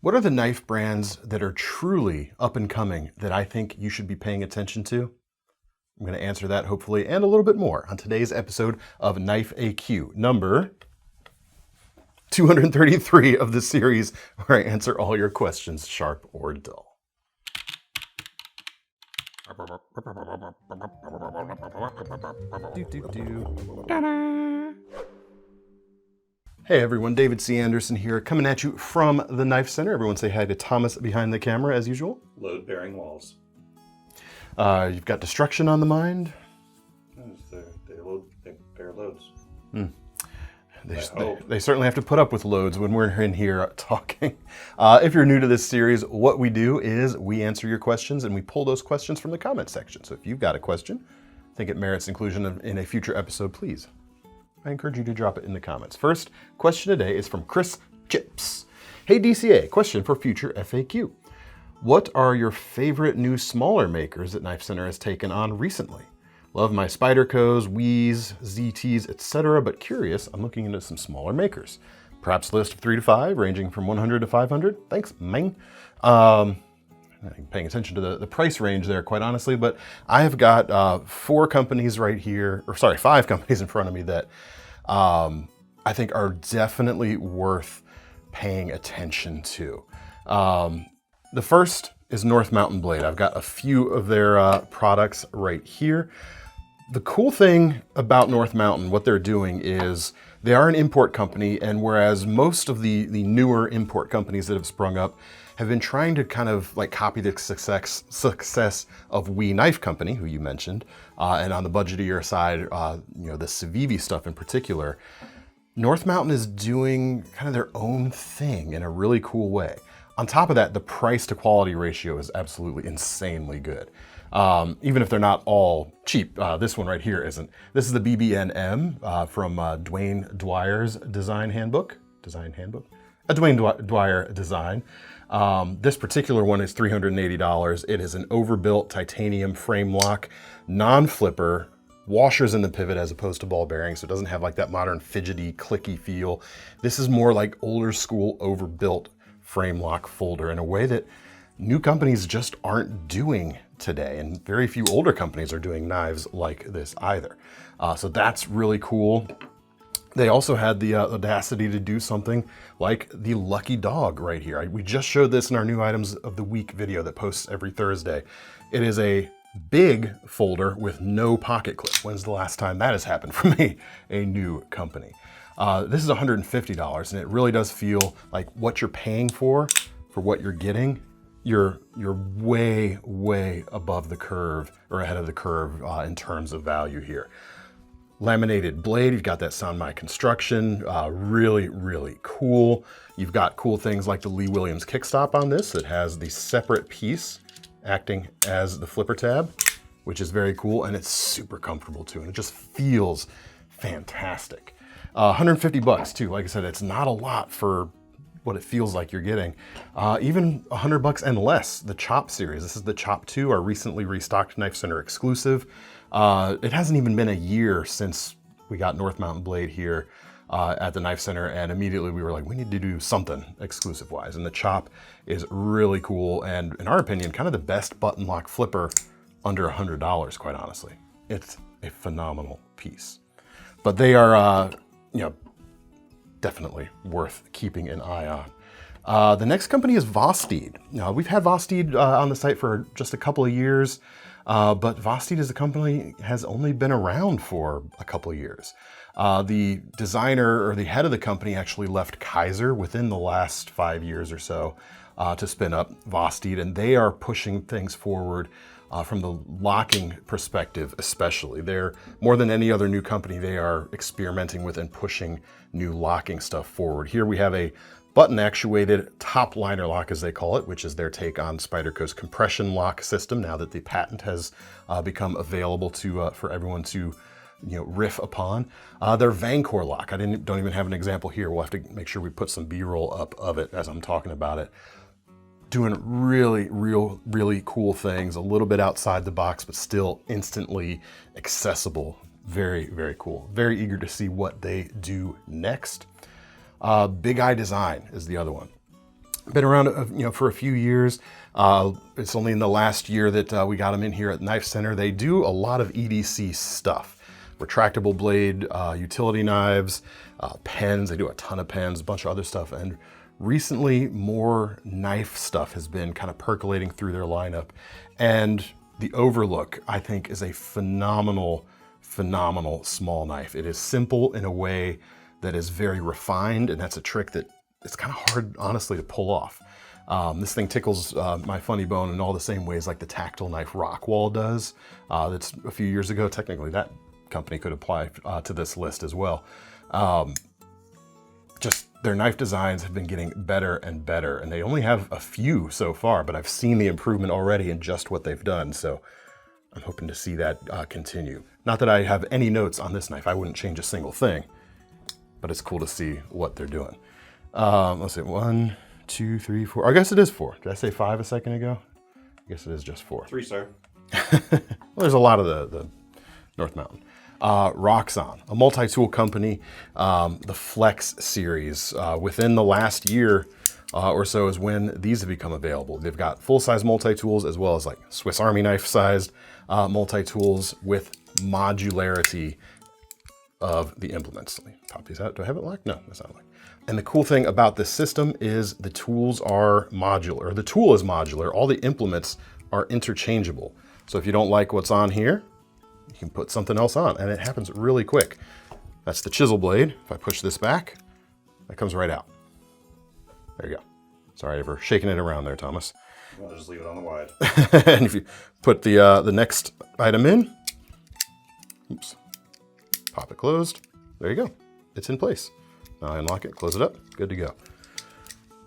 What are the knife brands that are truly up and coming that I think you should be paying attention to? I'm going to answer that hopefully and a little bit more on today's episode of KniFAQ, number 233 of the series where I answer all your questions, sharp or dull. Hey everyone, David C. Anderson here, coming at you from the KnifeCenter. Everyone say hi to Thomas behind the camera as usual. Load-bearing walls. You've got destruction on the mind. They bear loads. They certainly have to put up with loads when we're in here talking. If you're new to this series, what we do is we answer your questions and we pull those questions from the comment section. So if you've got a question, think it merits inclusion in a future episode, please, I encourage you to drop it in the comments. First question today is from Chris Chips. Hey DCA, question for future FAQ. What are your favorite new smaller makers that KnifeCenter has taken on recently? Love my Spydercos, Wies, ZTs, etc., but curious, I'm looking into some smaller makers. Perhaps a list of 3 to 5, ranging from 100 to 500. Thanks, man. I'm paying attention to the price range there, quite honestly, but I have got 5 companies in front of me that I think are definitely worth paying attention to. The first is North Mountain Blade. I've got a few of their products right here. The cool thing about North Mountain, what they're doing is they are an import company, and whereas most of the newer import companies that have sprung up have been trying to kind of like copy the success of We Knife Company, who you mentioned, and on the budgetier side, the Civivi stuff in particular, North Mountain is doing kind of their own thing in a really cool way. On top of that, the price to quality ratio is absolutely insanely good. Even if they're not all cheap, this one right here isn't. This is the BBNM from Dwayne Dwyer's Design Handbook. A Dwayne Dwyer design. This particular one is $380. It is an overbuilt titanium frame lock, non-flipper, washers in the pivot as opposed to ball bearings, so it doesn't have like that modern fidgety, clicky feel. This is more like older school overbuilt frame lock folder in a way that new companies just aren't doing today, and very few older companies are doing knives like this either. So that's really cool. They also had the audacity to do something like the Lucky Dog right here. We just showed this in our new items of the week video that posts every Thursday. It is a big folder with no pocket clip. When's the last time that has happened for a new company? This is $150, and it really does feel like what you're paying for what you're getting. You're way, way above the curve, or ahead of the curve in terms of value here. Laminated blade, you've got that Sanmai construction, really, really cool. You've got cool things like the Lee Williams kickstop on this that has the separate piece acting as the flipper tab, which is very cool, and it's super comfortable too, and it just feels fantastic. 150 bucks too. Like I said, it's not a lot for what it feels like you're getting. Even 100 bucks and less, the Chop series. This is the Chop 2, our recently restocked KnifeCenter exclusive. It hasn't even been a year since we got North Mountain Blade here at the KnifeCenter, and immediately we were like, we need to do something exclusive wise. And the Chop is really cool, and in our opinion, kind of the best button lock flipper under $100, quite honestly. It's a phenomenal piece. But they are, definitely worth keeping an eye on. The next company is Vosteed. Now, we've had Vosteed on the site for just a couple of years, but Vosteed as a company has only been around for a couple of years. The designer, or the head of the company, actually left Kaiser within the last 5 years or so to spin up Vosteed, and they are pushing things forward from the locking perspective especially. They're, more than any other new company, they are experimenting with and pushing new locking stuff forward. Here we have a button actuated top liner lock, as they call it, which is their take on Spyderco's compression lock system now that the patent has become available to for everyone to riff upon. Their Vancor lock, I don't even have an example here. We'll have to make sure we put some B-roll up of it as I'm talking about it. Doing really cool things, a little bit outside the box, but still instantly accessible. Very, very cool. Very eager to see what they do next. Big Eye Design is the other one. Been around, for a few years. It's only in the last year that we got them in here at KnifeCenter. They do a lot of EDC stuff. Retractable blade, utility knives, pens. They do a ton of pens, a bunch of other stuff. And recently, more knife stuff has been kind of percolating through their lineup. And the Overlook, I think, is a phenomenal small knife. It is simple in a way that is very refined, and that's a trick that it's kind of hard, honestly, to pull off. This thing tickles my funny bone in all the same ways like the tactile knife Rockwall does. That's a few years ago. Technically, that company could apply to this list as well. Just their knife designs have been getting better and better, and they only have a few so far, but I've seen the improvement already in just what they've done, so I'm hoping to see that continue. Not that I have any notes on this knife. I wouldn't change a single thing, but it's cool to see what they're doing. Let's see, 1, 2, 3, 4. I guess it is 4. Did I say 5 a second ago? I guess it is just 4. 3, sir. Well, there's a lot of the North Mountain. Roxxon, a multi-tool company, the Flex series. Within the last year or so is when these have become available. They've got full-size multi-tools as well as like Swiss Army knife-sized multi-tools with modularity of the implements. Let me pop these out. Do I have it locked? No, that's not locked. And the cool thing about this system is the tools are modular. The tool is modular. All the implements are interchangeable. So if you don't like what's on here, you can put something else on, and it happens really quick. That's the chisel blade. If I push this back, that comes right out. There you go. Sorry for shaking it around there, Thomas. I'll just leave it on the wide. And if you put the next item in, oops, pop it closed. There you go. It's in place. Now I unlock it, close it up, good to go.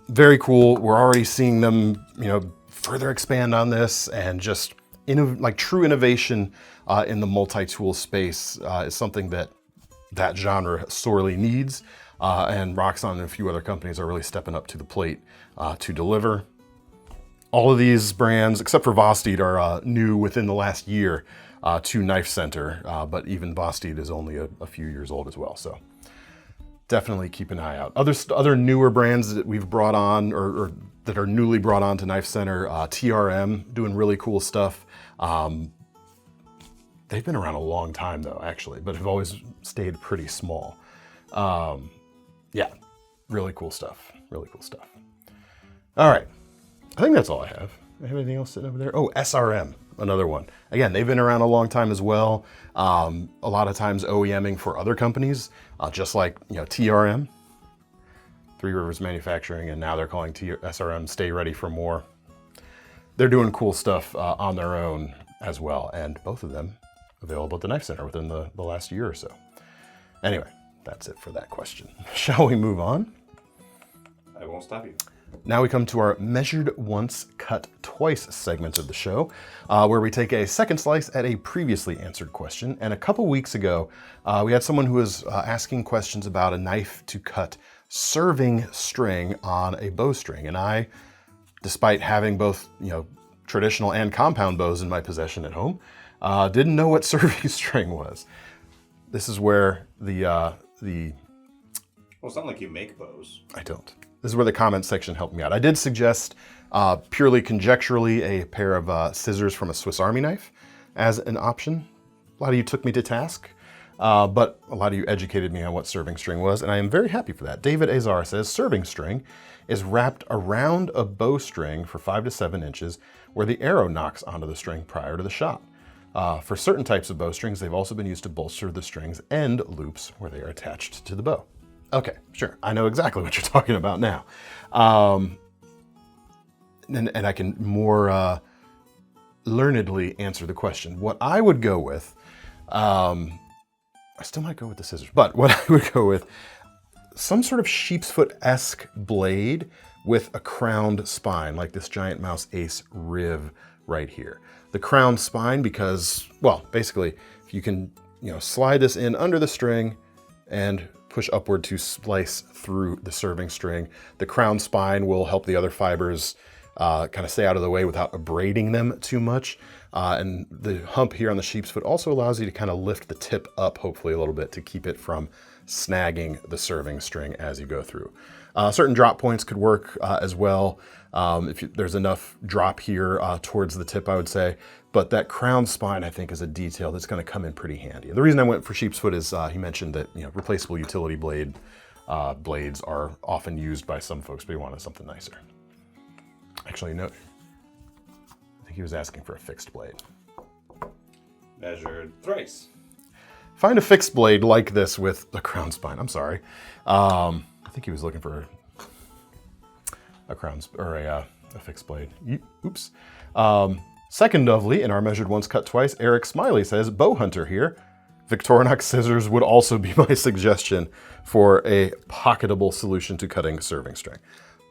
Very cool. We're already seeing them, further expand on this, and just true innovation in the multi-tool space is something that genre sorely needs. And Roxxon and a few other companies are really stepping up to the plate to deliver. All of these brands, except for Vosteed, are new within the last year to KnifeCenter, but even Vosteed is only a few years old as well. So definitely keep an eye out. Other newer brands that we've brought on or that are newly brought on to KnifeCenter, TRM, doing really cool stuff. They've been around a long time though, actually, but have always stayed pretty small. Yeah, really cool stuff. Really cool stuff. All right, I think that's all I have. Do I have anything else sitting over there? Oh, SRM, another one. Again, they've been around a long time as well. A lot of times OEMing for other companies, just like TRM, Three Rivers Manufacturing, and now they're calling SRM Stay Ready for More. They're doing cool stuff on their own as well, and both of them available at the KnifeCenter within the last year or so. Anyway, that's it for that question. Shall we move on? I won't stop you. Now we come to our Measured Once, Cut Twice segment of the show, where we take a second slice at a previously answered question. And a couple weeks ago, we had someone who was asking questions about a knife to cut serving string on a bowstring. And I, despite having both traditional and compound bows in my possession at home, didn't know what serving string was. This is where Well, it's not like you make bows. I don't. This is where the comment section helped me out. I did suggest, purely conjecturally, a pair of scissors from a Swiss Army knife as an option. A lot of you took me to task, but a lot of you educated me on what serving string was, and I am very happy for that. David Azar says, serving string is wrapped around a bowstring for 5 to 7 inches where the arrow knocks onto the string prior to the shot. For certain types of bowstrings, they've also been used to bolster the string's end loops where they are attached to the bow. Okay, sure. I know exactly what you're talking about now. And I can more learnedly answer the question. What I would go with, I still might go with the scissors, but what I would go with, some sort of sheep's foot-esque blade with a crowned spine, like this Giant Mouse Ace Riv right here. The crowned spine because, well, basically, if you can, slide this in under the string and push upward to splice through the serving string. The crown spine will help the other fibers kind of stay out of the way without abrading them too much. And the hump here on the sheep's foot also allows you to kind of lift the tip up, hopefully a little bit, to keep it from snagging the serving string as you go through. Certain drop points could work as well. There's enough drop here towards the tip, I would say. But that crown spine, I think, is a detail that's going to come in pretty handy. And the reason I went for sheep's foot is he mentioned that replaceable utility blades are often used by some folks, but he wanted something nicer. Actually, no. I think he was asking for a fixed blade. Measured thrice. Find a fixed blade like this with a crown spine. I'm sorry. I think he was looking for a crown or a fixed blade. Oops. Secondly, in our measured once, cut twice, Eric Smiley says, bow hunter here. Victorinox scissors would also be my suggestion for a pocketable solution to cutting serving string.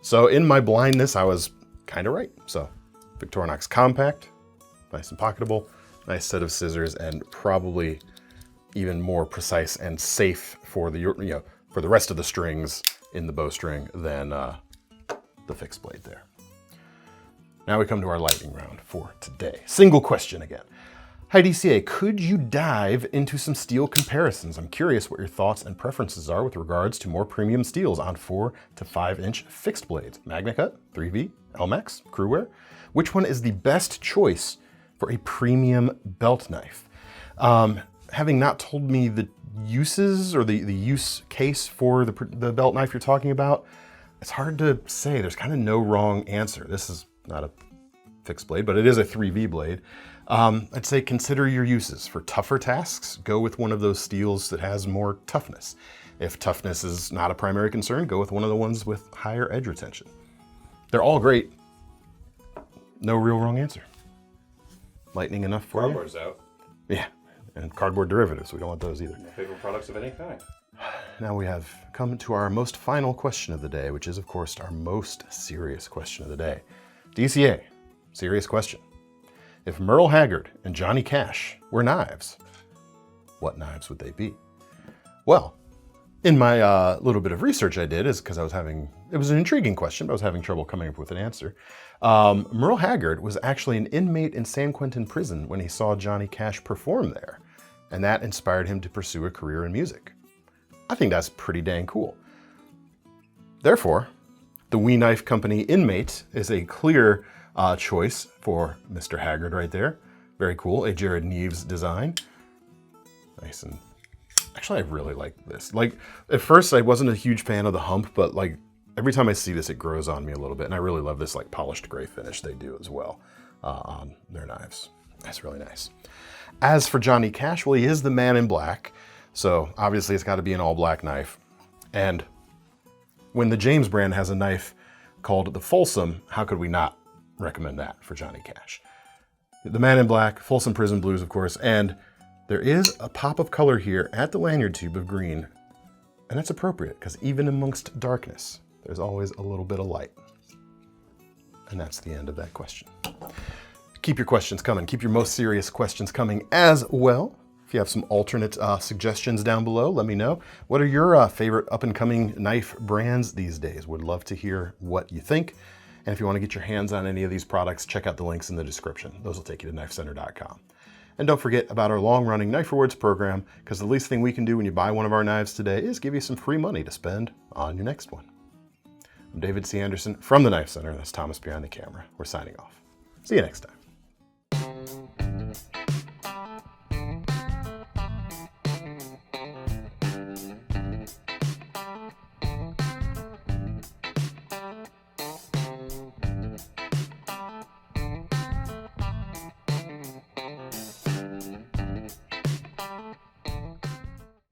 So in my blindness, I was kind of right. So Victorinox compact, nice and pocketable, nice set of scissors, and probably even more precise and safe for the for the rest of the strings in the bowstring than the fixed blade there. Now we come to our lightning round for today. Single question again. Hi DCA, could you dive into some steel comparisons? I'm curious what your thoughts and preferences are with regards to more premium steels on 4 to 5 inch fixed blades. MagnaCut, 3V, Elmax, Crewwear. Which one is the best choice for a premium belt knife? Having not told me the uses or the use case for the belt knife you're talking about, it's hard to say. There's kind of no wrong answer. This is not a fixed blade, but it is a 3V blade. I'd say consider your uses. For tougher tasks, go with one of those steels that has more toughness. If toughness is not a primary concern, go with one of the ones with higher edge retention. They're all great. No real wrong answer. Lightning enough for you? Cardboard's out. Yeah, and cardboard derivatives. We don't want those either. No favorite products of any kind. Now we have come to our most final question of the day, which is, of course, our most serious question of the day. DCA, serious question. If Merle Haggard and Johnny Cash were knives, what knives would they be? Well, in my little bit of research I did, is because it was an intriguing question, but I was having trouble coming up with an answer. Merle Haggard was actually an inmate in San Quentin prison when he saw Johnny Cash perform there, and that inspired him to pursue a career in music. I think that's pretty dang cool. Therefore, the We Knife Company Inmate is a clear choice for Mr. Haggard right there. Very cool, a Jared Neves design. Nice, and actually I really like this. Like, at first I wasn't a huge fan of the hump, but like every time I see this, it grows on me a little bit, and I really love this like polished gray finish they do as well on their knives. That's really nice. As for Johnny Cash, well, he is the man in black, so obviously it's got to be an all black knife. And when the James brand has a knife called the Folsom, how could we not recommend that for Johnny Cash? The man in black, Folsom Prison Blues, of course, and there is a pop of color here at the lanyard tube of green, and that's appropriate because even amongst darkness, there's always a little bit of light. And that's the end of that question. Keep your questions coming. Keep your most serious questions coming as well. If you have some alternate suggestions down below, let me know. What are your favorite up-and-coming knife brands these days? Would love to hear what you think. And if you want to get your hands on any of these products, check out the links in the description. Those will take you to KnifeCenter.com. And don't forget about our long-running Knife Rewards program, because the least thing we can do when you buy one of our knives today is give you some free money to spend on your next one. I'm David C. Anderson from the Knife Center. That's Thomas behind the camera. We're signing off. See you next time.